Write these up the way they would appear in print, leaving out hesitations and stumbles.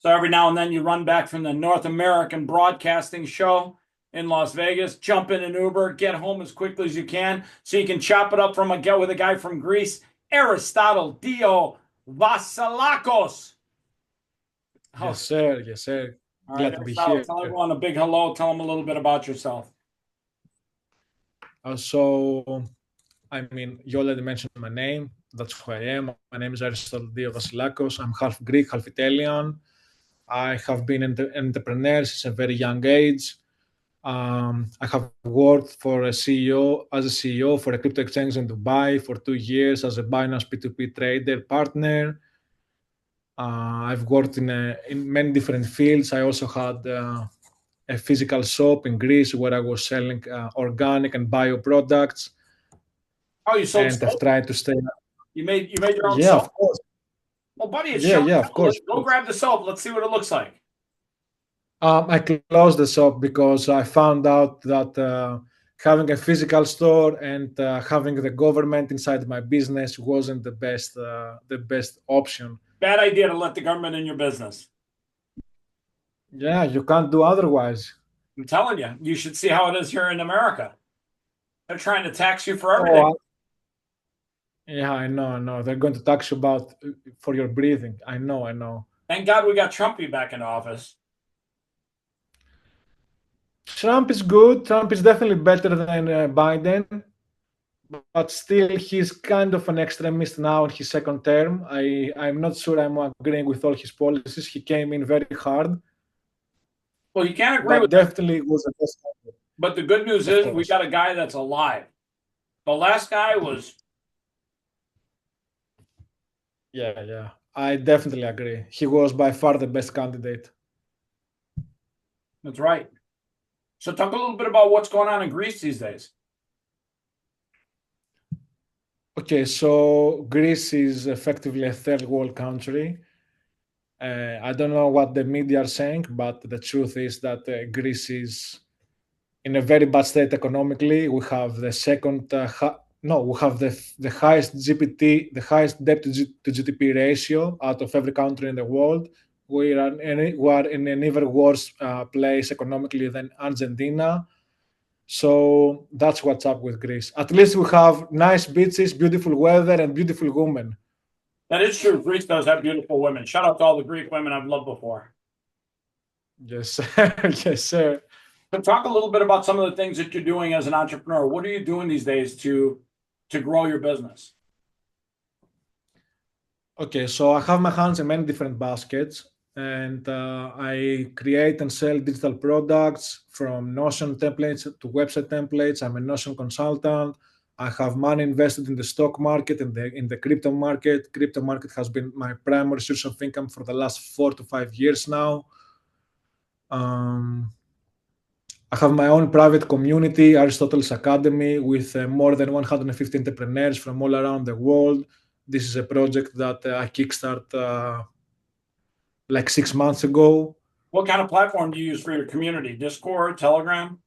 So every now and then you run back from the North American Broadcasting Show in Las Vegas, jump in an Uber, get home as quickly as you can so you can chop it up with a guy from Greece, Aristotle Dio Vasilakos. Yes, sir. Yes, sir. All right, Glad to be Aristotle, here. tell everyone a big hello. Tell them a little bit about yourself. So, I mean, you already mentioned my name. That's who I am. My name is Aristotle Dio Vasilakos. I'm half Greek, half Italian. I have been an entrepreneur since a very young age. I have worked for a CEO as a CEO for a crypto exchange in Dubai for 2 years as a Binance P2P trader partner. I've worked in many different fields. I also had a physical shop in Greece where I was selling organic and bio products, Oh, you sold and I've soap? tried to stay. You made your own Yeah, soap? of course. Well, buddy, it's Yeah, showing yeah, up. of course. Of Go course. grab the soap. Let's see what it looks like. I closed the shop because I found out that having a physical store and having the government inside my business wasn't the best option. Bad idea to let the government in your business. Yeah, you can't do otherwise. I'm telling you, you should see how it is here in America. They're trying to tax you for Oh, everything. yeah, I know, I know. They're going to tax you about for your breathing. I know, I know. Thank God we got Trumpy back in office. Trump is good. Trump is definitely better than Biden, but still, he's kind of an extremist now in his second term. I'm not sure I'm agreeing with all his policies. He came in very hard, Well, you can't agree but with that. definitely was a best candidate, But the good news of is we course. got a guy that's alive. The last guy was, Yeah, yeah. I definitely agree. He was by far the best candidate. that's right. So talk a little bit about what's going on in Greece these days. Okay, so Greece is effectively a third world country. I don't know what the media are saying, but the truth is that Greece is in a very bad state economically. We have the second, no, we have the highest GPT, the highest debt to GDP ratio out of every country in the world. We are in an even worse place economically than Argentina. So that's what's up with Greece. At least we have nice beaches, beautiful weather, and beautiful women. That is true. Greece does have beautiful women. Shout out to all the Greek women I've loved before. Yes, yes, sir. So talk a little bit about some of the things that you're doing as an entrepreneur. What are you doing these days to grow your business? Okay, so I have my hands in many different baskets, and I create and sell digital products from Notion templates to website templates. I'm a Notion consultant. I have money invested in the stock market and in the crypto market. Crypto market has been my primary source of income for the last 4 to 5 years now. Um, I have my own private community, Aristotle's Academy, with more than 150 entrepreneurs from all around the world. This is a project that I kickstart like 6 months ago. What kind of platform do you use for your community? Discord, Telegram?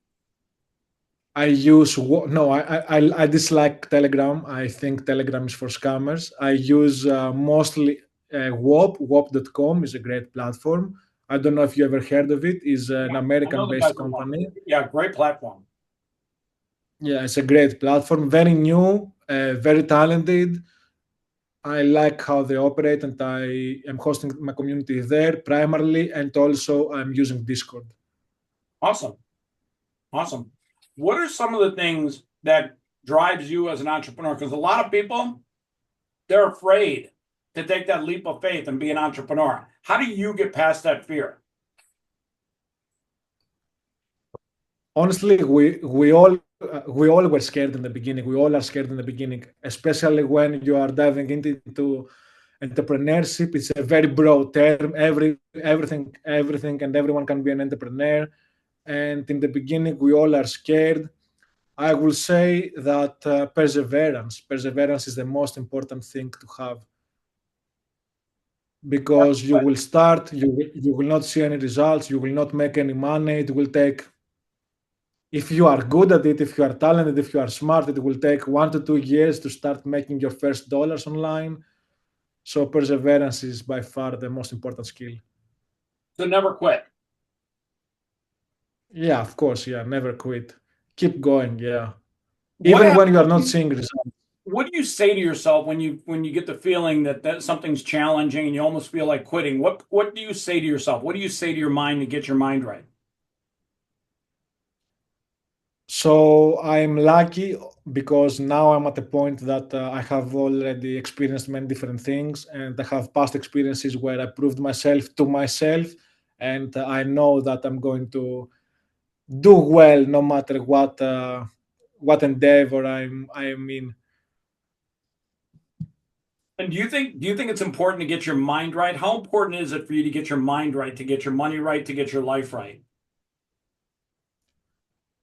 I use no, I dislike Telegram. I think Telegram is for scammers. I use mostly WOP. WOP.com is a great platform. I don't know if you ever heard of it. It's an Yeah, I know the guys American-based that want. company. Yeah, great platform. Yeah, it's a great platform. Very new, very talented. I like how they operate, and I am hosting my community there primarily, and also I'm using Discord. Awesome. Awesome. What are some of the things that drives you as an entrepreneur? Because a lot of people, they're afraid to take that leap of faith and be an entrepreneur. How do you get past that fear? Honestly, we all were scared in the beginning. We all are scared in the beginning, especially when you are diving into entrepreneurship. It's a very broad term. Everything and everyone can be an entrepreneur. And in the beginning, we all are scared. I will say that perseverance is the most important thing to have, because you will start, you will not see any results, you will not make any money. It will take, if you are good at it, if you are talented, if you are smart, it will take 1 to 2 years to start making your first dollars online. So perseverance is by far the most important skill. So never quit. Yeah, of course. Yeah, never quit. Keep going. Yeah, What even when happens? you are not seeing results. What do you say to yourself when you get the feeling that something's challenging and you almost feel like quitting? What do you say to yourself? What do you say to your mind to get your mind right? So I'm lucky because now I'm at a point that I have already experienced many different things, and I have past experiences where I proved myself to myself, and I know that I'm going to do well no matter what endeavor I'm in. And do you think it's important to get your mind right? How important is it for you to get your mind right, to get your money right, to get your life right?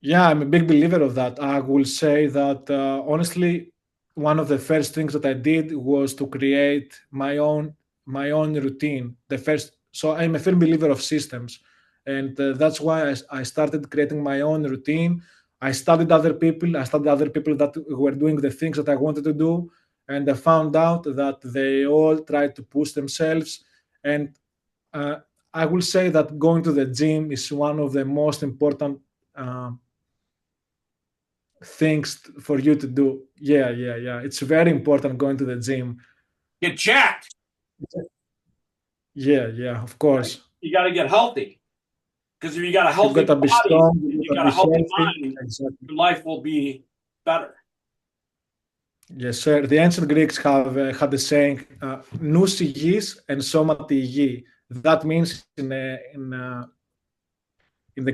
Yeah, I'm a big believer of that. I will say that honestly, one of the first things that I did was to create my own routine. The first, so I'm a firm believer of systems, and that's why I started creating my own routine. I studied other people. I studied other people that were doing the things that I wanted to do, and I found out that they all tried to push themselves. And uh, I will say that going to the gym is one of the most important. Um, things for you to do. Yeah, yeah, yeah. It's very important going to the gym. Get jacked, Yeah, yeah, of right? course. You got to get healthy because if you got a You healthy gotta be body strong, and you you gotta got be a healthy healthy. mind, Exactly. your life will be better. Yes, sir. The ancient Greeks have had the saying "nous υγιής and somati υγιή." That means in the in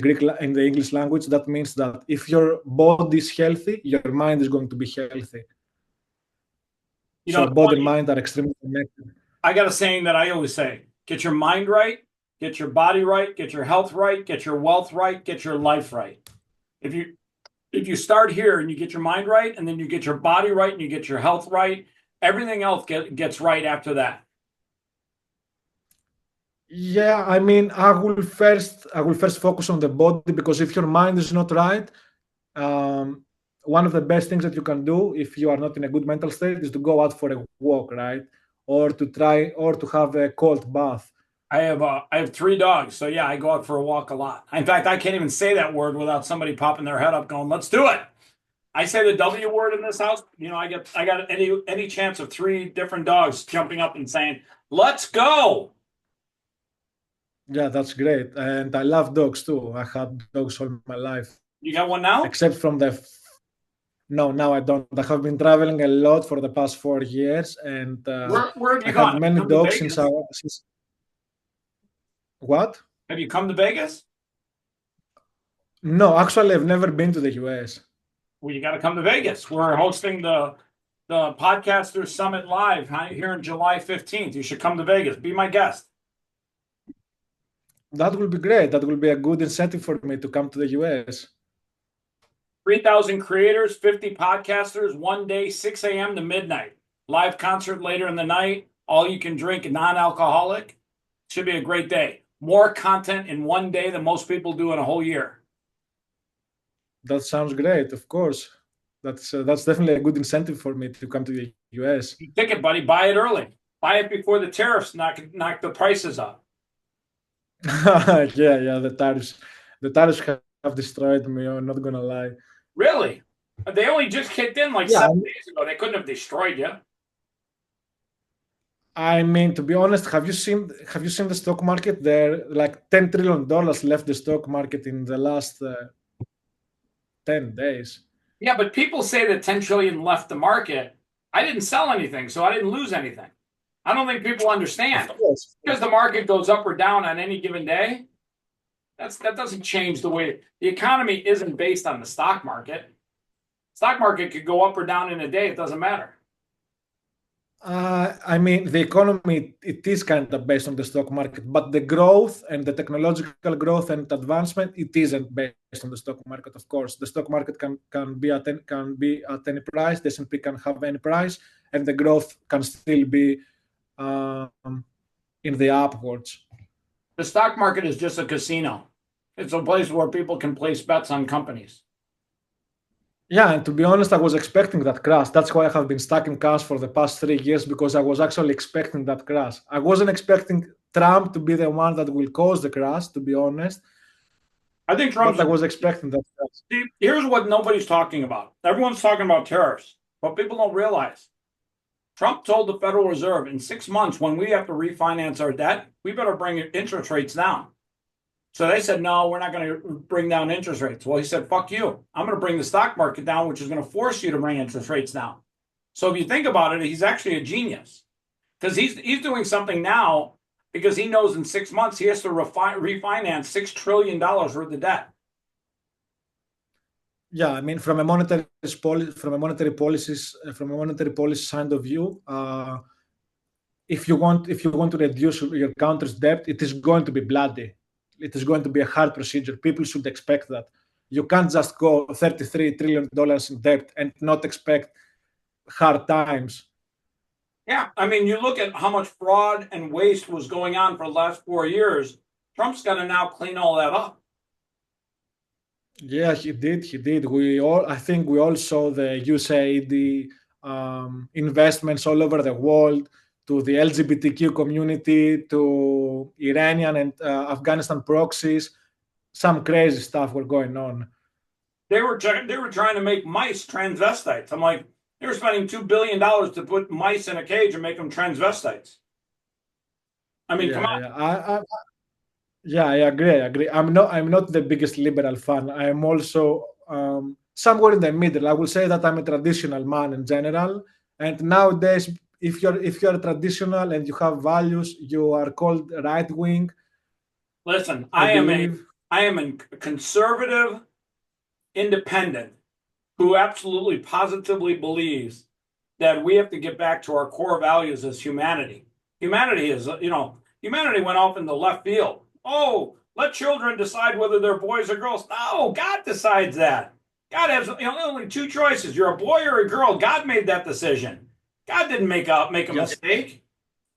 the English language, that means that if your body is healthy, your mind is going to be healthy. You know, So it's body and funny. mind are extremely connected. I got a saying that I always say: get your mind right, get your body right, get your health right, get your wealth right, get your life right. If you if you start here and you get your mind right, and then you get your body right, and you get your health right, everything else gets right after that. Yeah, I mean, I will first focus on the body because if your mind is not right, um, one of the best things that you can do if you are not in a good mental state is to go out for a walk, right? Or to try or to have a cold bath. I have three dogs, so yeah, I go out for a walk a lot. In fact, I can't even say that word without somebody popping their head up, going, "Let's do it." I say the W word in this house. I got any chance of three different dogs jumping up and saying, "Let's go." Yeah, that's great. And I love dogs too. I had dogs all my life, You got one now? except from no, now I don't. I have been traveling a lot for the past 4 years, and Where have I you had gone? Have you many come to dogs since Vegas? what? Have you come to Vegas? No, actually, I've never been to the US. Well, you got to come to Vegas. We're hosting the Podcasters Summit live here in July 15th. You should come to Vegas. Be my guest. That will be great. That will be a good incentive for me to come to the US. 3,000 creators, 50 podcasters, one day, 6 a.m. to midnight. Live concert later in the night. All you can drink, non-alcoholic. Should be a great day. More content in one day than most people do in a whole year. That sounds great. Of course, that's definitely a good incentive for me to come to the US. Ticket, buddy. Buy it early. Buy it before the tariffs knock the prices up. Yeah, yeah. The tariffs have destroyed me. I'm not gonna lie. Really? They only just kicked in like Yeah, 7 days ago. They couldn't have destroyed you. I mean, to be honest, have you seen the stock market? There, like $10 trillion left the stock market in the last 10 days. Yeah, but people say that 10 trillion left the market. I didn't sell anything, so I didn't lose anything. I don't think people Of understand. course. Because the market goes up or down on any given day, that doesn't change the way the economy isn't based on the stock market. Stock market could go up or down in a day, it doesn't matter. I mean, the economy, it is kind of based on the stock market, but the growth and the technological growth and advancement, it isn't based on the stock market. Of course, the stock market can be at any price. The S&P can have any price, and the growth can still be um, in the upwards. The stock market is just a casino. It's a place where people can place bets on companies. Yeah, and to be honest, I was expecting that crash. That's why I have been stuck in cash for the past 3 years because I was actually expecting that crash. I wasn't expecting Trump to be the one that will cause the crash, to be honest. I think But Trump's I a was expecting that crash. See, here's what nobody's talking about. Everyone's talking about tariffs, but people don't realize Trump told the Federal Reserve in 6 months when we have to refinance our debt, we better bring interest rates down. So they said, no, we're not going to bring down interest rates. Well, he said, fuck you. I'm going to bring the stock market down, which is going to force you to bring interest rates down. So if you think about it, he's actually a genius because he's doing something now because he knows in 6 months he has to refinance $6 trillion worth of debt. Yeah, I mean, from a monetary policy side of view, if you want to reduce your country's debt, it is going to be bloody. It is going to be a hard procedure. People should expect that. You can't just go $33 trillion in debt and not expect hard times. Yeah, I mean, you look at how much fraud and waste was going on for the last 4 years. Trump's going to now clean all that up. Yeah, he did. He did. I think we all saw the USAID investments all over the world to the LGBTQ community, to Iranian and Afghanistan proxies. Some crazy stuff were going on. They were trying to make mice transvestites. I'm like, they were spending $2 billion to put mice in a cage and make them transvestites. I mean, come Yeah, on. yeah. Yeah, I agree. I agree. I'm not the biggest liberal fan. I am also somewhere in the middle. I will say that I'm a traditional man in general. And nowadays, if you're traditional and you have values, you are called right wing. Listen, I I believe. am a conservative independent who absolutely positively believes that we have to get back to our core values as humanity. Humanity went off in the left field. Oh, let children decide whether they're boys or girls. No, God decides that. God has only two choices. You're a boy or a girl. God made that decision. God didn't make a Yep, mistake.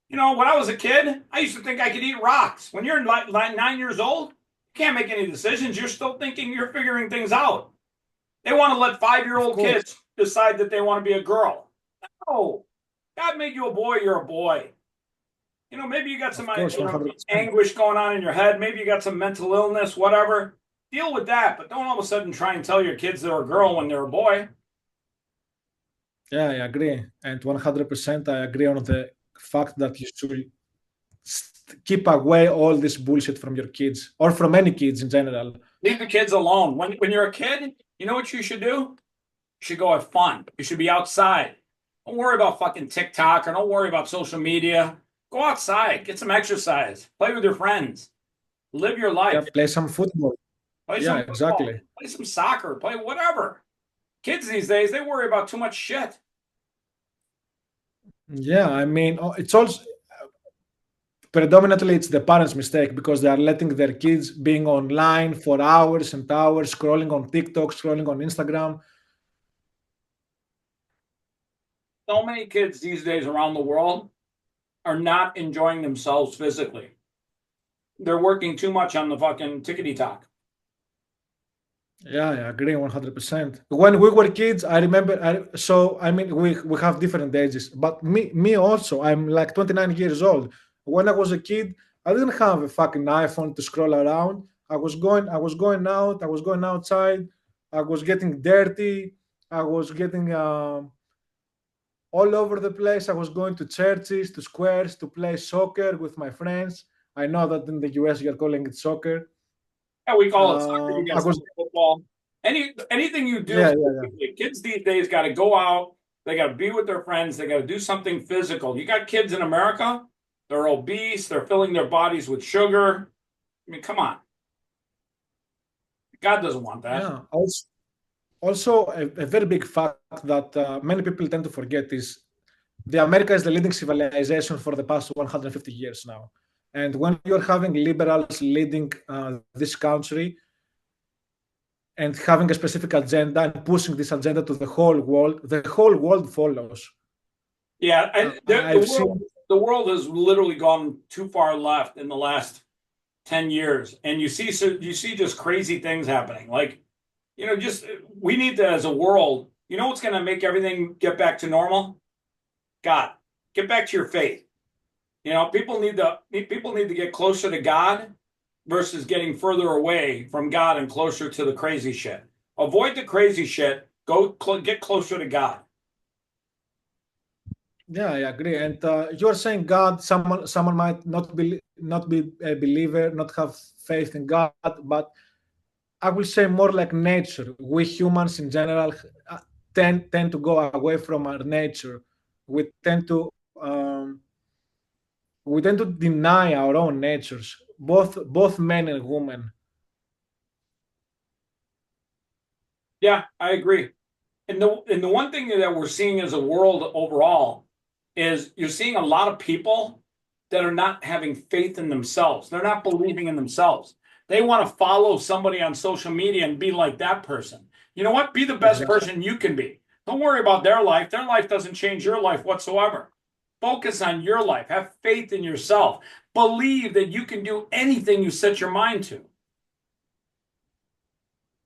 When I was a kid, I used to think I could eat rocks. When you're like 9 years old, you can't make any decisions. You're still thinking you're figuring things out. They want to let 5-year-old of course, kids decide that they want to be a girl. No, God made you a boy, you're a boy. Maybe you got some of course, 100%. anguish going on in your head. Maybe you got some mental illness, whatever. Deal with that, but don't all of a sudden try and tell your kids they're a girl when they're a boy. Yeah, I agree, and 100% I agree on the fact that you should keep away all this bullshit from your kids or from any kids in general. Leave the kids alone. When you're a kid, you know what you should do? You should go have fun. You should be outside. Don't worry about fucking TikTok or don't worry about social media. Go outside, get some exercise, play with your friends, live your Yeah, life. play some football. Play Yeah, some football, exactly. play some soccer, play whatever. Kids these days, they worry about too much shit. Yeah, I mean, it's also predominantly it's the parents' mistake because they are letting their kids being online for hours and hours, scrolling on TikTok, scrolling on Instagram. So many kids these days around the world are not enjoying themselves physically. They're working too much on the fucking tickety tock. Yeah, I agree 100%. When we were kids, I remember. I mean, we have different ages, but me also. I'm like 29 years old. When I was a kid, I didn't have a fucking iPhone to scroll around. I was going out. I was going outside. I was getting dirty. I was getting all over the place. I was going to churches, to squares, to play soccer with my friends. I know that in the US you're calling it soccer. Yeah, we call it soccer. You I guys call was, it football. Anything you do yeah, yeah, yeah. physically, kids these days got to go out. They got to be with their friends. They got to do something physical. You got kids in America. They're obese. They're filling their bodies with sugar. I mean, come on. God doesn't want that. Yeah. Also a very big fact that many people tend to forget is the America is the leading civilization for the past 150 years now. And when you're having liberals leading this country and having a specific agenda and pushing this agenda to the whole world follows. Yeah, I've seen, the world has literally gone too far left in the last 10 years, and you see just crazy things happening. Like, just we need to, as a world, what's going to make everything get back to normal? God, get back to your faith. You know, people need to get closer to God versus getting further away from God and closer to the crazy shit. Avoid the crazy shit. Get closer to God. Yeah, I agree. And you're saying God, someone might not be a believer, not have faith in God, but I will say more like nature. We humans in general tend to go away from our nature. We tend to deny our own natures, both men and women. Yeah, I agree. And the one thing that we're seeing as a world overall is you're seeing a lot of people that are not having faith in themselves. They're not believing in themselves. They want to follow somebody on social media and be like that person. You know what? Be the best Exactly. person you can be. Don't worry about their life. Their life doesn't change your life whatsoever. Focus on your life. Have faith in yourself. Believe that you can do anything you set your mind to.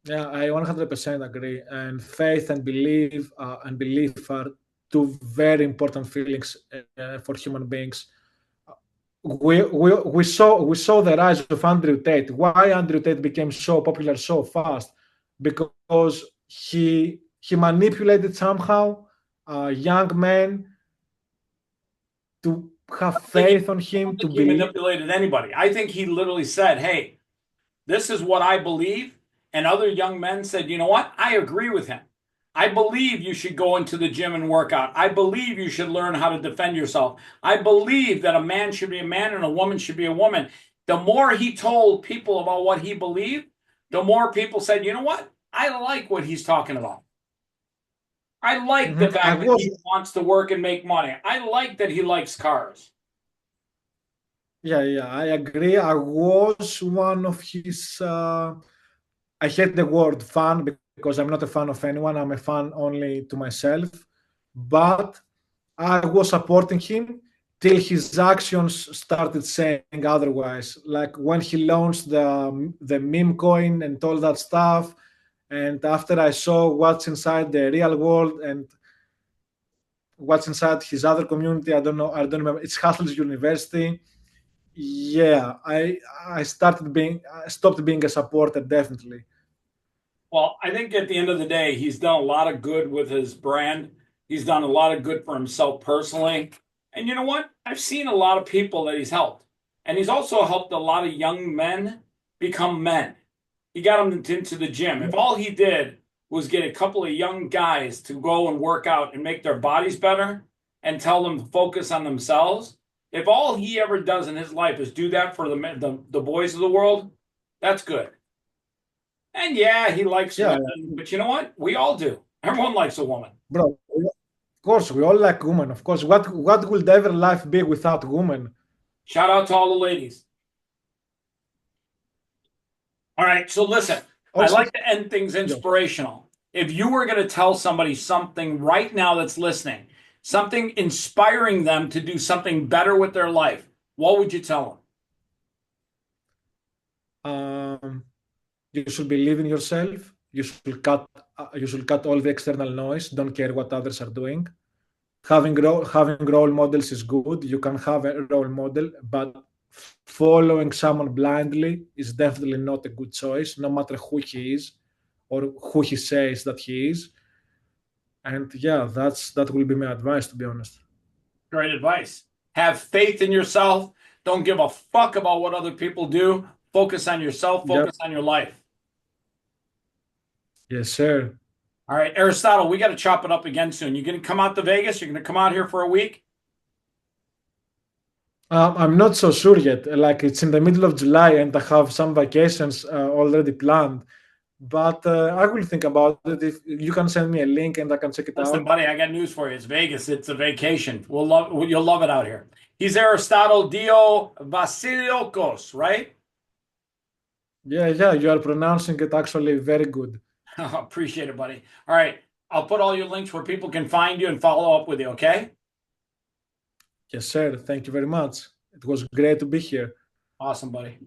Yeah, I 100% agree. And faith and belief are two very important feelings for human beings. We saw the rise of Andrew Tate. Why Andrew Tate became so popular so fast? Because he manipulated somehow young men to have faith on I don't him to think he believe. manipulated anybody. I think he literally said, "Hey, this is what I believe." And other young men said, "You know what? I agree with him. I believe you should go into the gym and work out. I believe you should learn how to defend yourself. I believe that a man should be a man and a woman should be a woman." The more he told people about what he believed, the more people said, "You know what? I like what he's talking about. I like the Mhm. I fact that was he wants to work and make money. I like that he likes cars." Yeah, I agree. I was one of his. I hate the word fan because I'm not a fan of anyone. I'm a fan only to myself. But I was supporting him till his actions started saying otherwise. Like when he launched the meme coin and all that stuff. And after I saw what's inside the real world and what's inside his other community, I don't know. I don't remember. It's Hustle's University. Yeah, I stopped being a supporter, definitely. Well, I think at the end of the day, he's done a lot of good with his brand. He's done a lot of good for himself personally. And you know what? I've seen a lot of people that he's helped. And he's also helped a lot of young men become men. He got them into the gym. If all he did was get a couple of young guys to go and work out and make their bodies better and tell them to focus on themselves, if all he ever does in his life is do that for the boys of the world, that's good. And yeah, he likes Yeah, women, but you know what? We all do. Everyone likes a woman. bro. Of course, we all like women. Of course, what would ever life be without women? Shout out to all the ladies. All right, so listen, I Also, like to end things yeah, inspirational. If you were going to tell somebody something right now that's listening, something inspiring them to do something better with their life, what would you tell um, you should believe in yourself. You should cut all the external noise. Don't care what others are doing. Having role models is good. You can have a role model, but following someone blindly is definitely not a good choice, no matter who he is or who he says that he is. And yeah, that will be my advice, to be honest. them? Great advice. Have faith in yourself. Don't give a fuck about what other people do. Focus on yourself, Yep. focus on your life. Yes, sir. All right, Aristotle, we got to chop it up again soon. You going to come out to Vegas? You're going to come out here for a week? I'm not so sure yet. Like it's in the middle of July, and I have some vacations already planned. But I will think about it. If you can send me a link and I can check it Listen, out. buddy, I got news for you. It's Vegas. It's a vacation. You'll love it out here. He's Aristotle Dio Vasilakos, right? Yeah, you are pronouncing it actually very good. Appreciate it, buddy. All right. I'll put all your links where people can find you and follow up with you, okay? Yes, sir. Thank you very much. It was great to be here. Awesome, buddy.